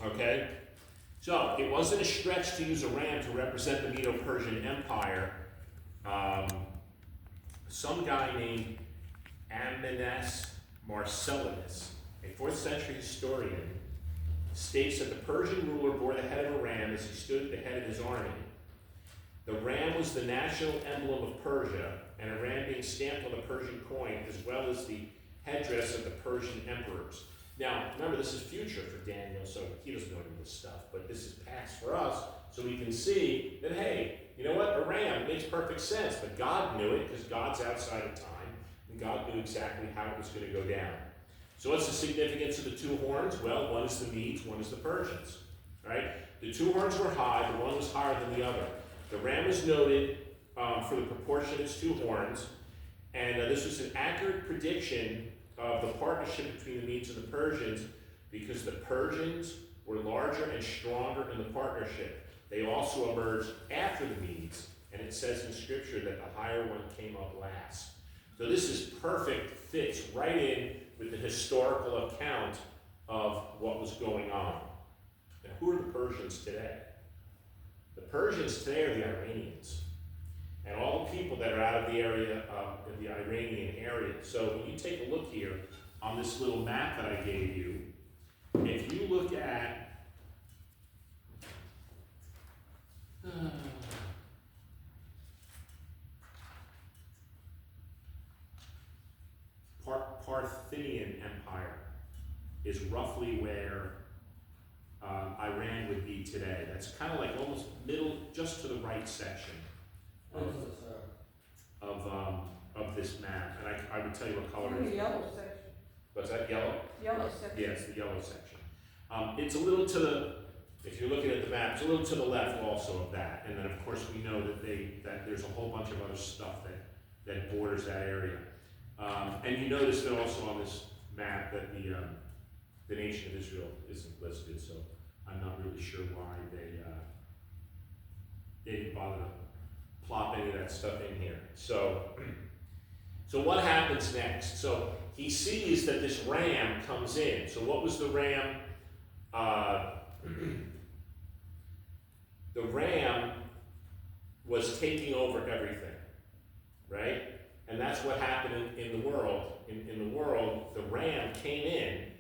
Okay? So, it wasn't a stretch to use a ram to represent the Medo-Persian Empire. Some guy named Ammianus Marcellinus, a 4th century historian, states that the Persian ruler bore the head of a ram as he stood at the head of his army. The ram was the national emblem of Persia, and a ram being stamped on the Persian coin, as well as the headdress of the Persian emperors. Now, remember, this is future for Daniel, so he doesn't know any of this stuff, but this is past for us, so we can see that, hey, you know what, a ram makes perfect sense, but God knew it, because God's outside of time, and God knew exactly how it was going to go down. So what's the significance of the 2 horns? Well, one is the Medes, one is the Persians, right? The 2 horns were high, the one was higher than the other. The ram is noted for the proportion of its 2 horns, and this was an accurate prediction of the partnership between the Medes and the Persians, because the Persians were larger and stronger in the partnership. They also emerged after the Medes, and it says in Scripture that the higher one came up last. So this is perfect, fits right in with the historical account of what was going on. Now, who are the Persians today? The Persians today are the Iranians, and all the people that are out of the area, in the Iranian area. So when you take a look here on this little map that I gave you, if you look at Parthian Empire is roughly where Iran would be today. That's kind of like almost middle, just to the right section of this map. And I would tell you what color it is. The yellow section. What's that, yellow? Yellow section. Yes, the yellow section. It's a little to the, if you're looking at the map, it's a little to the left also of that. And then of course we know that there's a whole bunch of other stuff that borders that area. And you notice that also on this map that the nation of Israel isn't listed, so I'm not really sure why they didn't bother to plop any of that stuff in here. So what happens next? So he sees that this ram comes in. So what was the ram? The ram was taking over everything, right? And that's what happened in the world. In the world, the ram came in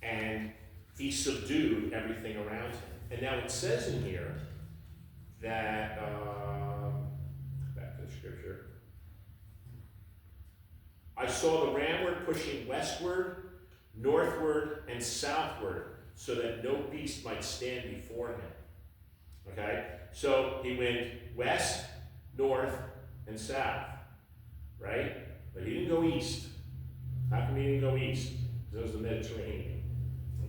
and he subdued everything around him. And now it says in here that, back to the scripture, I saw the ramward pushing westward, northward, and southward, so that no beast might stand before him. Okay? So he went west, north, and south. Right? But he didn't go east. How come he didn't go east? Because it was the Mediterranean.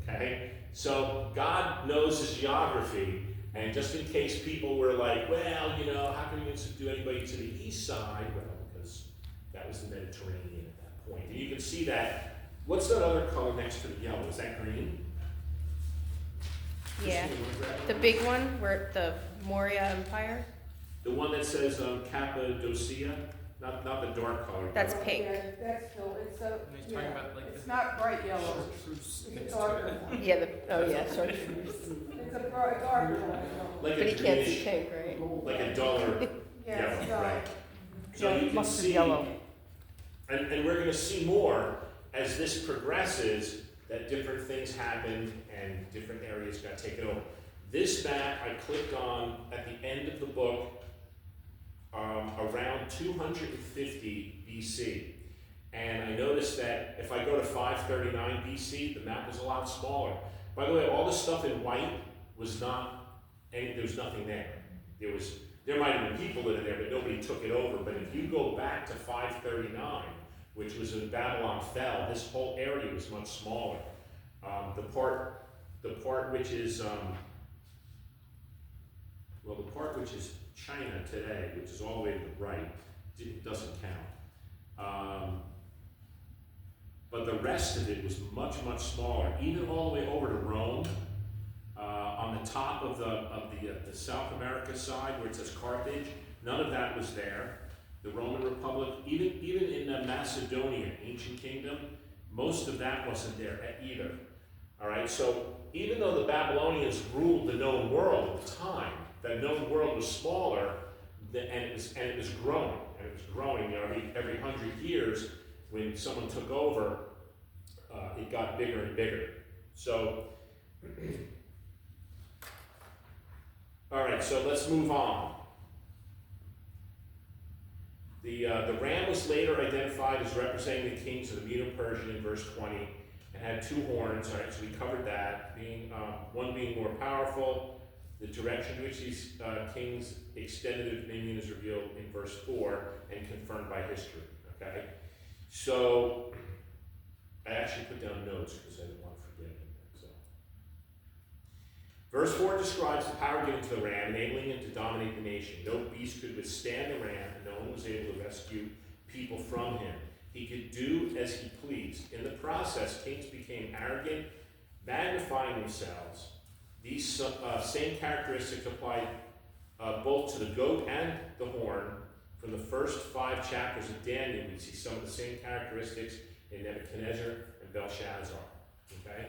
Okay? So God knows his geography, and just in case people were like, well, you know, how can you subdue anybody to the east side? Well, because that was the Mediterranean at that point. And you can see that. What's that other color next to the yellow? Is that green? Yeah. The big one, where the Maurya Empire? The one that says Cappadocia? Not the dark color. That's pink. Yeah, that's still, it's a, He's talking about like it's not bright yellow. chartreuse It's mixed a darker with it. one. Yeah, sorry. It's a bright, darker one. Like But a he can't see greenish, pink, right? like a duller Yeah, yellow, right? So Yeah, you can mustard see, yellow. and we're going to see more as this progresses, that different things happened and different areas got taken over. This map I clicked on at the end of the book around 250 BC. And I noticed that if I go to 539 BC, the map was a lot smaller. By the way, all the stuff in white was not, there was nothing there. There might have been people that are there, but nobody took it over. But if you go back to 539, which was when Babylon fell, this whole area was much smaller. The part which is China today, which is all the way to the right, it doesn't count. But the rest of it was much, much smaller. Even all the way over to Rome, on the top of the South America side where it says Carthage, none of that was there. The Roman Republic, even in Macedonia, ancient kingdom, most of that wasn't there either. All right, so even though the Babylonians ruled the known world at the time, that known world was smaller, and it was growing, every 100 years when someone took over, it got bigger and bigger. So, all right, so let's move on. The ram was later identified as representing the kings of the Medo-Persian in verse 20, and had 2 horns. All right, so we covered that. One being more powerful. The direction to which these kings extended their dominion is revealed in verse 4 and confirmed by history. Okay, so I actually put down notes because I didn't want to forget anything. So, verse 4 describes the power given to the ram, enabling him to dominate the nation. No beast could withstand the ram, and no one was able to rescue people from him. He could do as he pleased. In the process, kings became arrogant, magnifying themselves. These same characteristics apply both to the goat and the horn. From the first 5 chapters of Daniel, we see some of the same characteristics in Nebuchadnezzar and Belshazzar. Okay?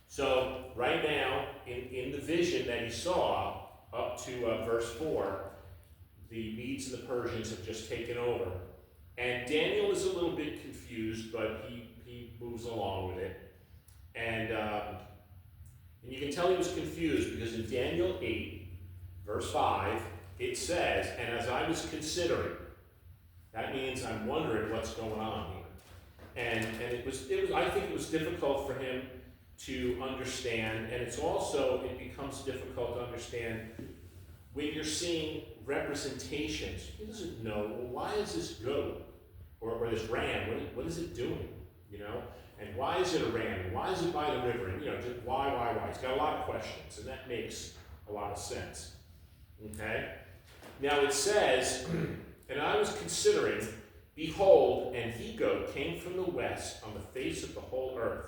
So, right now, in the vision that he saw, up to verse 4, the Medes and the Persians have just taken over. And Daniel is a little bit confused, but he moves along with it. And you can tell he was confused because in Daniel 8, verse 5, it says, and as I was considering, that means I'm wondering what's going on here. And it was I think it was difficult for him to understand, and it becomes difficult to understand when you're seeing representations. He doesn't know, well, why is this goat or this ram, what is it doing, you know? And why is it a ram? And why is it by the river? And, just why? He's got a lot of questions, and that makes a lot of sense, okay? Now it says, and I was considering, behold, an he-goat came from the west on the face of the whole earth,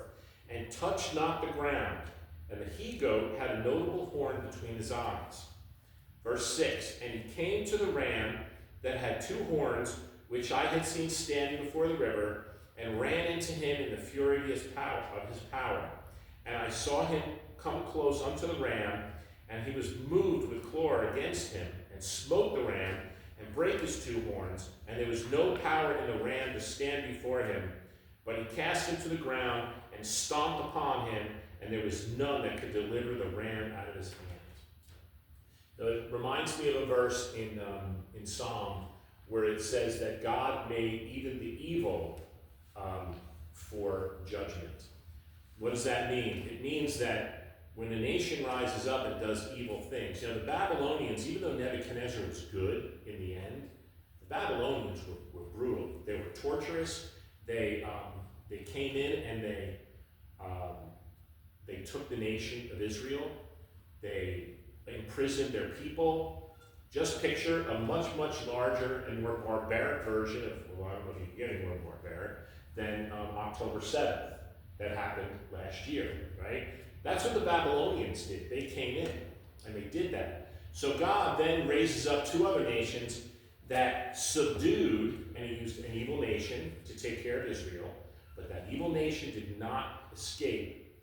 and touched not the ground. And the he-goat had a notable horn between his eyes. Verse 6, and he came to the ram that had 2 horns, which I had seen standing before the river, and ran into him in the fury of his power. And I saw him come close unto the ram, and he was moved with choler against him, and smote the ram, and brake his 2 horns, and there was no power in the ram to stand before him. But he cast him to the ground, and stomped upon him, and there was none that could deliver the ram out of his hand. Now, it reminds me of a verse in Psalm where it says that God made even the evil for judgment. What does that mean? It means that when a nation rises up and does evil things, the Babylonians, even though Nebuchadnezzar was good in the end, the Babylonians were brutal. They were torturous. They came in and they took the nation of Israel. They imprisoned their people. Just picture a much, much larger and more barbaric version of, well, I don't know if you can get any more barbaric, than October 7th that happened last year, right? That's what the Babylonians did. They came in and they did that. So God then raises up 2 other nations that subdued, and he used an evil nation to take care of Israel, but that evil nation did not escape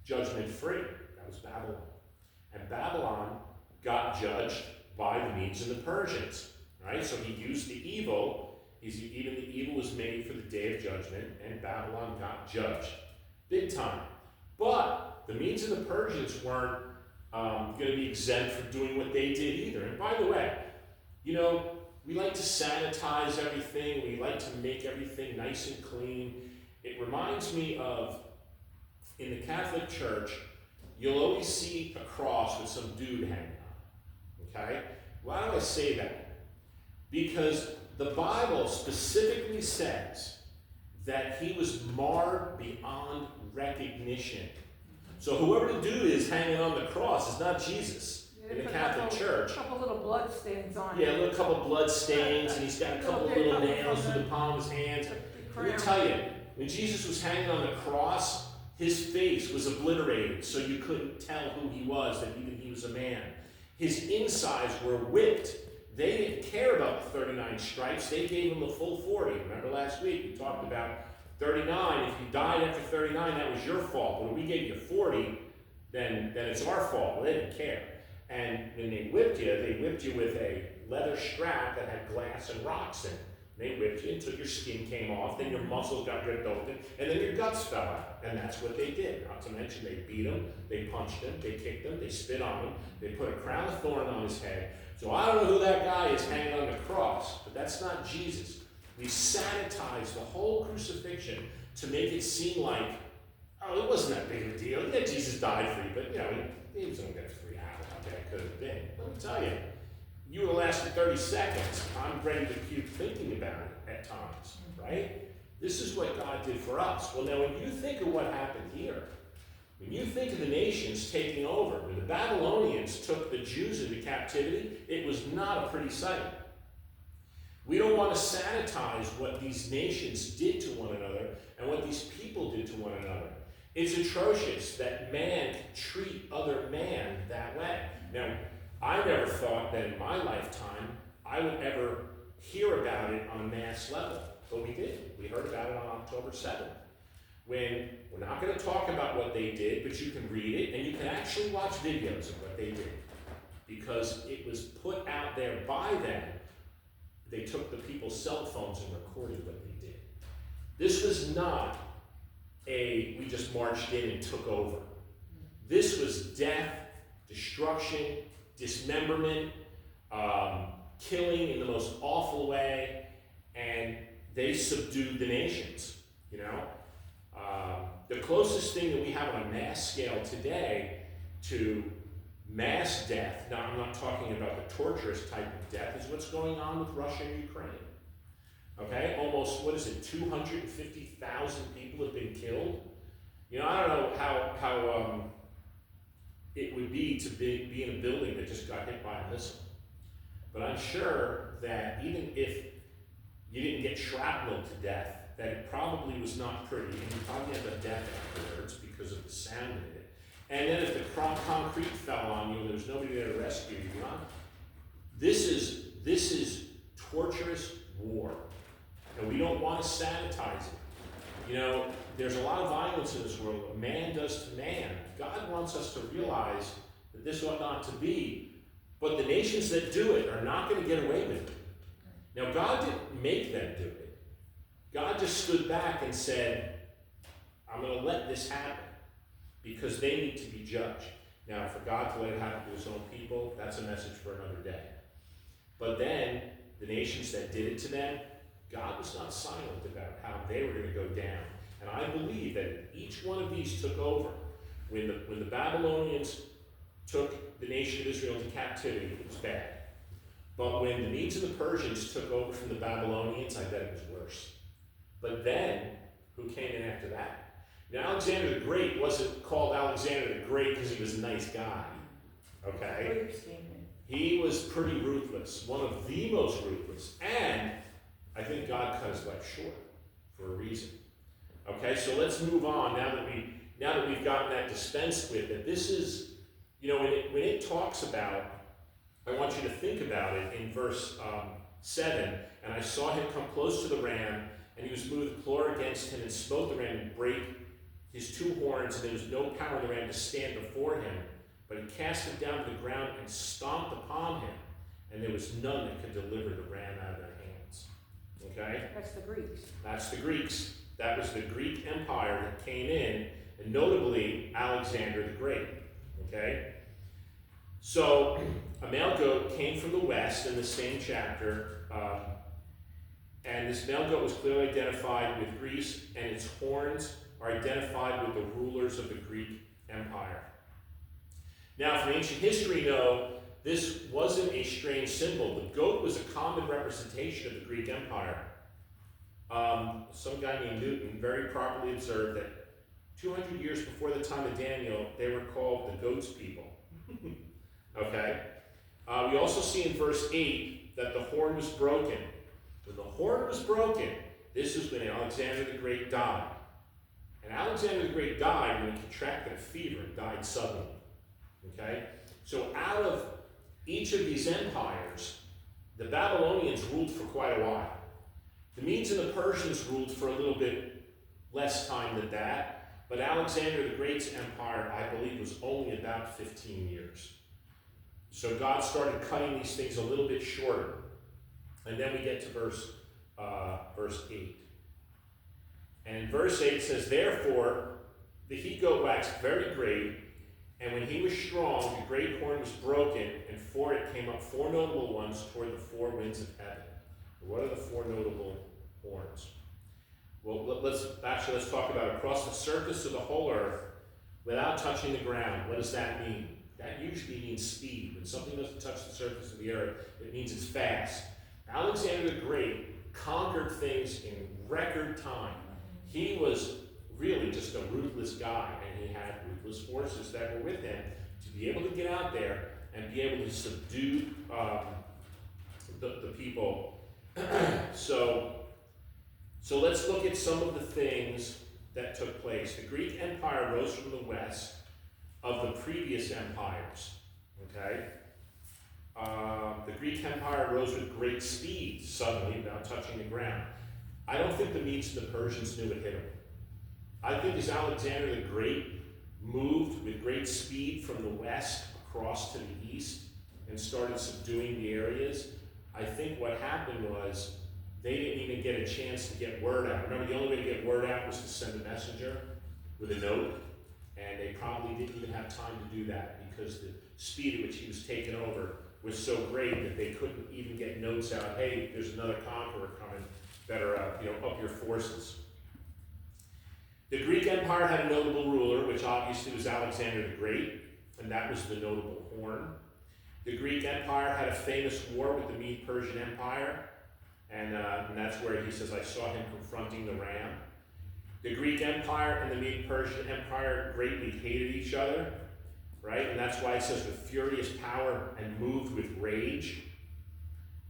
judgment free. That was Babylon. And Babylon got judged by the Medes and the Persians, right? So he used the evil. Even the evil was made for the day of judgment, and Babylon got judged big time. But the Medes and the Persians weren't going to be exempt from doing what they did either. And by the way, we like to sanitize everything. We like to make everything nice and clean. It reminds me of, in the Catholic Church, you'll always see a cross with some dude hanging on. Okay? Why do I say that? Because the Bible specifically says that he was marred beyond recognition. So whoever the dude is hanging on the cross is not Jesus in the Catholic Church. A couple little blood stains on Yeah, it. a couple blood stains, and he's got a couple little nails through the palm of his hands. Let me tell you, when Jesus was hanging on the cross, his face was obliterated, so you couldn't tell who he was, that even he was a man. His insides were whipped. They didn't care about the 39 stripes. They gave him the full 40. Remember last week we talked about 39, if you died after 39, that was your fault. But when we gave you 40, then it's our fault. Well, they didn't care. And when they whipped you with a leather strap that had glass and rocks in it. They whipped you until your skin came off, then your muscles got ripped open, and then your guts fell out. And that's what they did. Not to mention they beat him, they punched him, they kicked him, they spit on him, they put a crown of thorn on his head. So I don't know who that guy is hanging on the cross, but that's not Jesus. We sanitized the whole crucifixion to make it seem like, oh, it wasn't that big of a deal. Yeah, Jesus died for you, but he was only there for 3 hours. How bad could it have been? Let me tell you. You would have lasted 30 seconds. I'm ready to keep thinking about it at times, right? This is what God did for us. Well, now when you think of what happened here, when you think of the nations taking over, when the Babylonians took the Jews into captivity, it was not a pretty sight. We don't want to sanitize what these nations did to one another and what these people did to one another. It's atrocious that man can treat other man that way. Now, I never thought that in my lifetime I would ever hear about it on a mass level, but we did. We heard about it on October 7th. When we're not going to talk about what they did, but you can read it and you can actually watch videos of what they did because it was put out there by them. They took the people's cell phones and recorded what they did. This was not we just marched in and took over. This was death, destruction, dismemberment, killing in the most awful way, and they subdued the nations, The closest thing that we have on a mass scale today to mass death, now I'm not talking about the torturous type of death, is what's going on with Russia and Ukraine. Okay, almost, 250,000 people have been killed? I don't know how it would be to be in a building that just got hit by a missile. But I'm sure that even if you didn't get shrapnel to death, that it probably was not pretty, and you probably had a death afterwards because of the sound of it. And then if the concrete fell on you and there was nobody there to rescue you, this is torturous war. And we don't want to sanitize it. There's a lot of violence in this world, what man does to man. God wants us to realize that this ought not to be. But the nations that do it are not going to get away with it. Now, God didn't make them do it. God just stood back and said, I'm going to let this happen because they need to be judged. Now, for God to let it happen to his own people, that's a message for another day. But then, the nations that did it to them, God was not silent about how they were going to go down. And I believe that if each one of these took over, when the Babylonians took the nation of Israel into captivity, it was bad. But when the Medes and the Persians took over from the Babylonians, I bet it was worse. But then, who came in after that? Now, Alexander the Great wasn't called Alexander the Great because he was a nice guy. Okay? He was pretty ruthless, one of the most ruthless. And I think God cut his life short for a reason. Okay, so let's move on now that we've gotten that dispensed with. That this is, when it talks about, I want you to think about it in verse 7. And I saw him come close to the ram, and he was moved to claw against him and smote the ram and break his 2 horns, and there was no power in the ram to stand before him. But he cast him down to the ground and stomped upon him, and there was none that could deliver the ram out of their hands. Okay? That's the Greeks. That's the Greeks. That was the Greek Empire that came in, and notably Alexander the Great. Okay? So, a male goat came from the west in the same chapter, and this male goat was clearly identified with Greece, and its horns are identified with the rulers of the Greek Empire. Now, from ancient history, this wasn't a strange symbol. The goat was a common representation of the Greek Empire. Some guy named Newton very properly observed that 200 years before the time of Daniel, they were called the goat's people. Okay? We also see in verse 8 that the horn was broken. When the horn was broken, this is when Alexander the Great died. And Alexander the Great died when he contracted a fever and died suddenly. Okay? So out of each of these empires, the Babylonians ruled for quite a while. The Medes and the Persians ruled for a little bit less time than that. But Alexander the Great's empire, I believe, was only about 15 years. So God started cutting these things a little bit shorter. And then we get to verse 8. And verse 8 says, "Therefore the he-goat waxed very great, and when he was strong, the great horn was broken, and for it came up 4 notable ones toward the 4 winds of heaven." What are the 4 notable horns? Well, let's talk about it. Across the surface of the whole earth, without touching the ground. What does that mean? That usually means speed. When something doesn't touch the surface of the earth, it means it's fast. Alexander the Great conquered things in record time. He was really just a ruthless guy, and he had ruthless forces that were with him to be able to get out there and be able to subdue the people. So let's look at some of the things that took place. The Greek Empire rose from the west of the previous empires. Okay? The Greek Empire rose with great speed suddenly without touching the ground. I don't think the Medes and the Persians knew it hit them. I think as Alexander the Great moved with great speed from the west across to the east and started subduing the areas, I think what happened was they didn't even get a chance to get word out. Remember, the only way to get word out was to send a messenger with a note, and they probably didn't even have time to do that because the speed at which he was taken over was so great that they couldn't even get notes out. Hey, there's another conqueror coming. Better, up your forces. The Greek Empire had a notable ruler, which obviously was Alexander the Great, and that was the notable horn. The Greek Empire had a famous war with the Mede-Persian Empire, and that's where he says, "I saw him confronting the ram." The Greek Empire and the Mede-Persian Empire greatly hated each other, right? And that's why it says with furious power and moved with rage.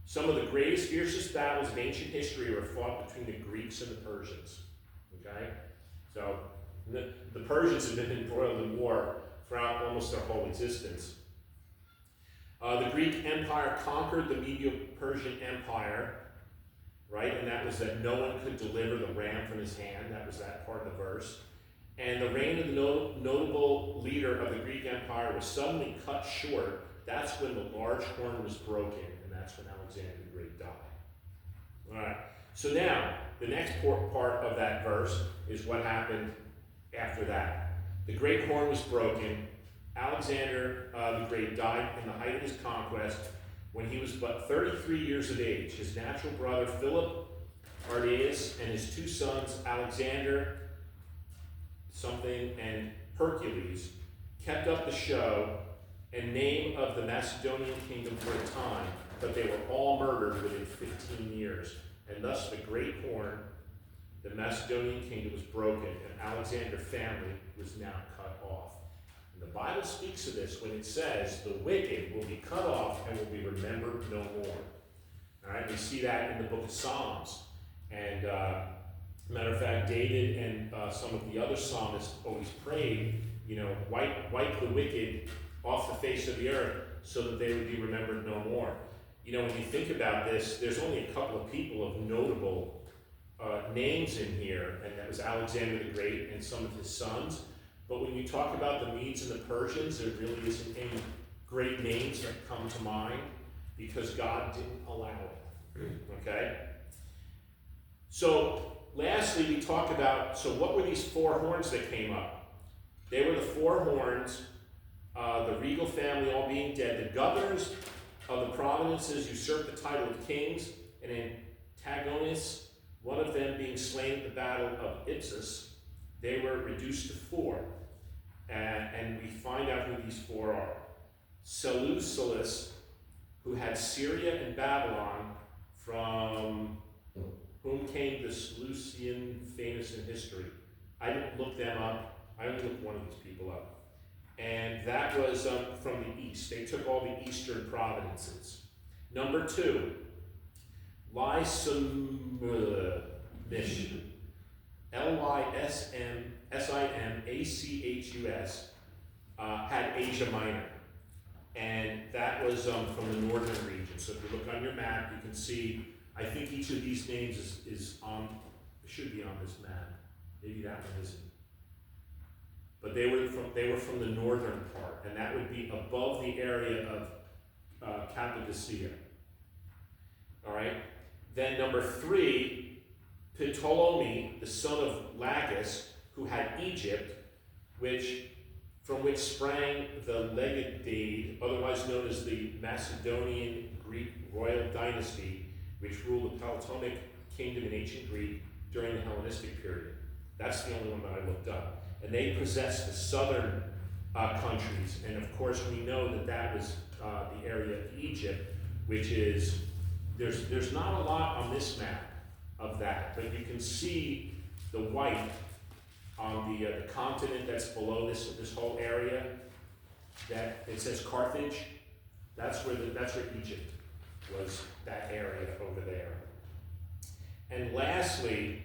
Some of the greatest, fiercest battles in ancient history were fought between the Greeks and the Persians, okay? So the Persians have been embroiled in war throughout almost their whole existence. The Greek Empire conquered the Medo-Persian Empire, right? And that was that no one could deliver the ram from his hand. That was that part of the verse. And the reign of the notable leader of the Greek Empire was suddenly cut short. That's when the large horn was broken, and that's when Alexander the Great died. All right. So now, the next part of that verse is what happened after that. The great horn was broken. Alexander the Great died in the height of his conquest when he was but 33 years of age. His natural brother Philip Arrhidaeus and his 2 sons Alexander and Hercules kept up the show and name of the Macedonian kingdom for a time, but they were all murdered within 15 years. And thus the great horn, the Macedonian kingdom, was broken, and Alexander's family was now cut off. And the Bible speaks of this when it says, the wicked will be cut off and will be remembered no more. All right, we see that in the book of Psalms. And matter of fact, David and some of the other psalmists always prayed, wipe the wicked off the face of the earth so that they would be remembered no more. When you think about this, there's only a couple of people of notable names in here, and that was Alexander the Great and some of his sons. But when you talk about the Medes and the Persians, there really isn't any great names that come to mind because God didn't allow it. Okay? So, lastly, we talk about, so what were these 4 horns that came up? They were the 4 horns, the regal family all being dead. The governors of the provinces usurped the title of kings, and Antigonus, one of them being slain at the battle of Ipsus, they were reduced to 4. And we find out who these 4 are. Seleucus, who had Syria and Babylon, from whom came the Seleucian, famous in history. I didn't look them up. I only looked one of these people up. And that was from the east. They took all the eastern provinces. Number 2, Lysimachus, Lysimachus, had Asia Minor. And that was from the northern region. So if you look on your map, you can see, I think each of these names should be on this map. Maybe that one isn't. But they were from the northern part, and that would be above the area of Cappadocia. All right. Then number 3, Ptolemy, the son of Lagus, who had Egypt, from which sprang the Legadade, otherwise known as the Macedonian Greek royal dynasty, which ruled the Ptolemaic kingdom in ancient Greece during the Hellenistic period. That's the only one that I looked up. And they possessed the southern countries, and of course we know that that was the area of Egypt, which is, there's not a lot on this map of that, but you can see the white on the continent that's below this whole area. That it says Carthage. That's where Egypt was. That area over there. And lastly,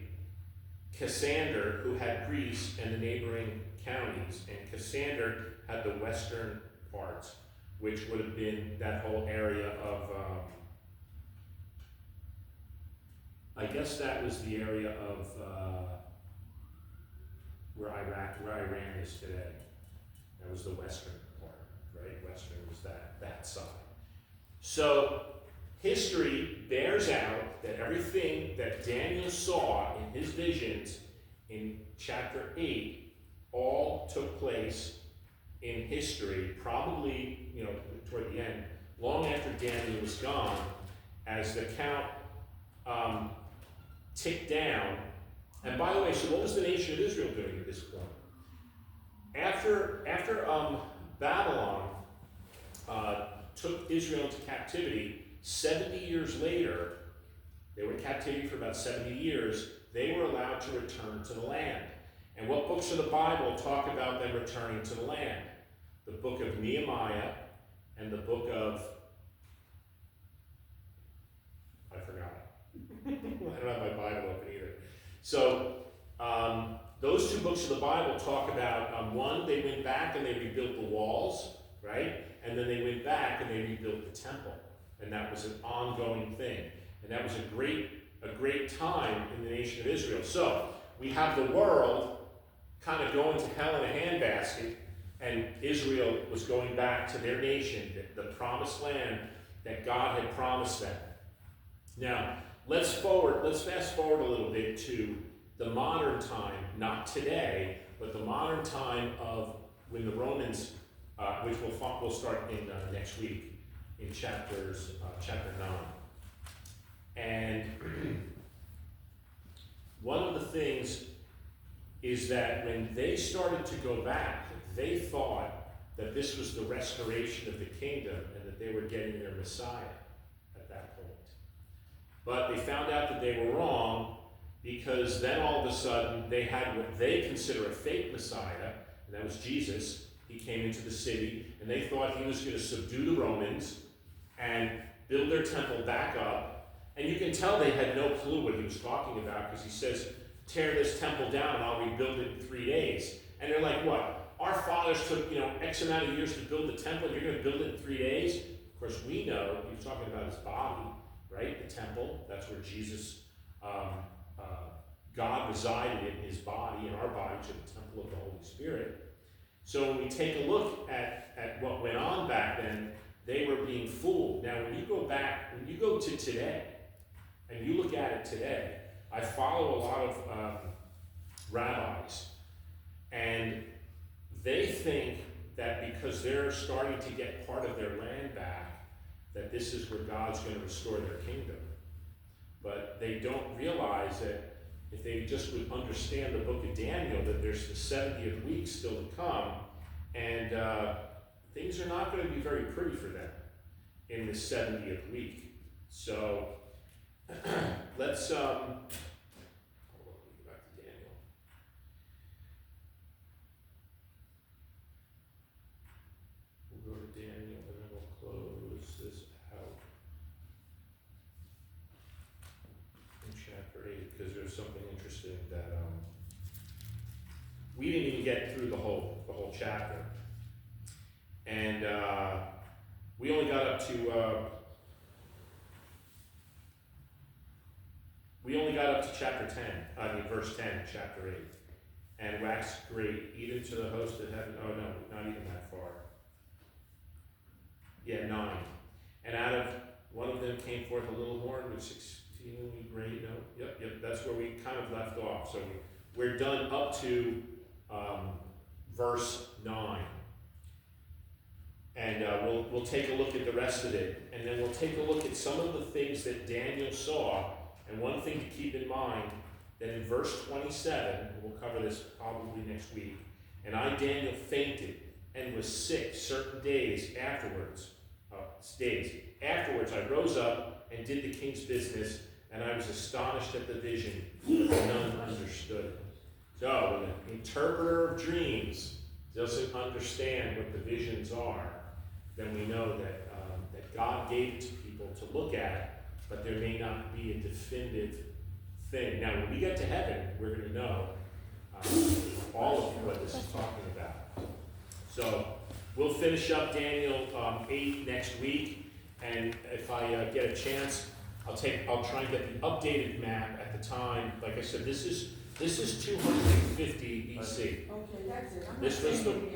Cassander, who had Greece and the neighboring counties, and Cassander had the western parts, which would have been that whole area of. I guess that was the area of where Iran is today. That was the western part, right? Western was that side. So history bears out that everything that Daniel saw in his visions in chapter 8 all took place in history, probably, toward the end, long after Daniel was gone, as the count ticked down. And by the way, so what was the nation of Israel doing at this point? After Babylon took Israel into captivity, 70 years later, they were in captivity for about 70 years, they were allowed to return to the land. And what books of the Bible talk about them returning to the land? The book of Nehemiah and the book of, I forgot. I don't have my Bible open either. So those 2 books of the Bible talk about, one, they went back and they rebuilt the walls, right? And then they went back and they rebuilt the temple. And that was an ongoing thing. And that was a great time in the nation of Israel. So we have the world kind of going to hell in a handbasket, and Israel was going back to their nation, the promised land that God had promised them. Now, let's fast forward a little bit to the modern time, not today, but the modern time of when the Romans, which we'll start in next week, in chapter 9. And one of the things is that when they started to go back, they thought that this was the restoration of the kingdom and that they were getting their Messiah at that point. But they found out that they were wrong, because then all of a sudden they had what they consider a fake Messiah, and that was Jesus. He came into the city, and they thought he was going to subdue the Romans and build their temple back up. And you can tell they had no clue what he was talking about, because he says, tear this temple down and I'll rebuild it in 3 days. And they're like, what? Our fathers took, X amount of years to build the temple, and you're going to build it in 3 days? Of course, we know he was talking about his body, right? The temple, that's where Jesus, God resided in his body, and our bodies are the temple of the Holy Spirit. So when we take a look at what went on back then, they were being fooled. Now, when you go to today, and you look at it today, I follow a lot of rabbis, and they think that because they're starting to get part of their land back, that this is where God's going to restore their kingdom. But they don't realize that if they just would understand the book of Daniel, that there's the 70th week still to come, and things are not going to be very pretty for them in the 70th week. So let's hold on, let me go back to Daniel. We'll go to Daniel, and then we'll close this out in chapter 8, because there's something interesting that we didn't even get through the whole chapter, and we only got up to chapter 10. Verse 10, chapter 8. and waxed great, even to the host that heaven, oh no, not even that far. Yeah, 9. And out of one of them came forth a little horn, which exceedingly great, no, yep, that's where we kind of left off. So we're done up to verse 9. And we'll take a look at the rest of it, and then we'll take a look at some of the things that Daniel saw. And one thing to keep in mind, that in verse 27, and we'll cover this probably next week, and I, Daniel, fainted and was sick certain days afterwards. Afterwards I rose up and did the king's business, and I was astonished at the vision, but none understood it. So when an interpreter of dreams doesn't understand what the visions are, then we know that that God gave it to people to look at, but there may not be a definitive thing. Now, when we get to heaven, we're going to know all of what this is talking about. So we'll finish up Daniel 8 next week, and if I get a chance, I'll try and get the updated map at the time. Like I said, this is 250 BC. Okay, that's it. I'm not This was saying the- anything.